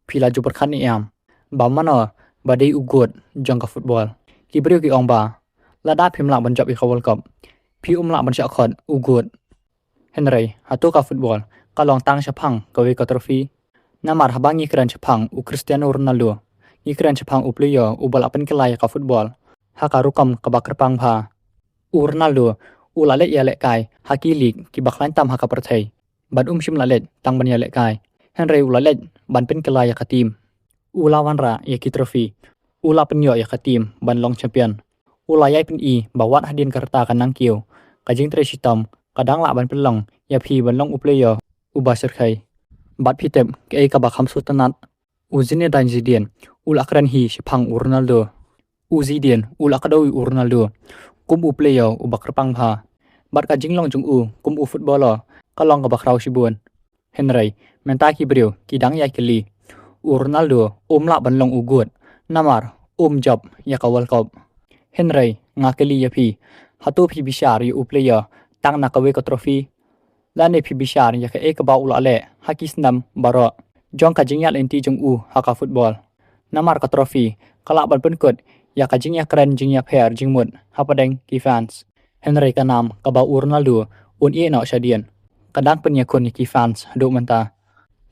pila ju perkhan ni am ba mana ba dei ugot jong ka football ki brio ki ong ba la da phim la ban job i ka world cup phi la ban cha khot ugot henry hatu ka football ka long tang chaphang ka we ka trophy namar habangi kran chaphang u cristiano ronaldo i kran chaphang u player u bal apen kelai ka football ha ka rukam ka bakar pang pha u ronaldo u la le ya le kai hockey league ki baklan tam ha ka prathai ban shim la le tang ban ya le kai henry u la le ban pen kelai ka team ula wanra ya ki trophy ula penyo ya ka team ban long champion ula yai pen i bawat hadin karta kanang kiu ka jing tre sitam kadang la ban pen long ya phi ban long u player u ba ser khai bat phi tem ke ka ba kham su tanat u zine dan zidien ula kran hi shphang u ronaldo u zidien ula ka do u ronaldo kum u player u bakar pang pha bat ka jing long jung u kum u footballer ka long ka bakrau shibun henry menta ki brio ki dang ya kili Ronaldo la ban long ugut namar job ya ka world cup henry ngakeli ya phi hatu phi bishar yu player tang na ka we ka trophy la ne phi bishar ya ka ek ba ula le hakis nam baro jong ka jingyal enti jong u ha ka football namar ka trophy kala ban pen kut ya ka jingya kran jingya pher jingmut ha padeng ki fans henry ka nam ka ba Ronaldo e no shadian kadang pen ya kon ki fans do manta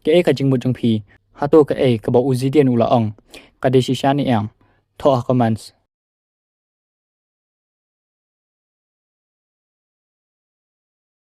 ke ka jingmut jong phi hatu ka ka ba uzidian ula ong ka desisyan ni am tho comments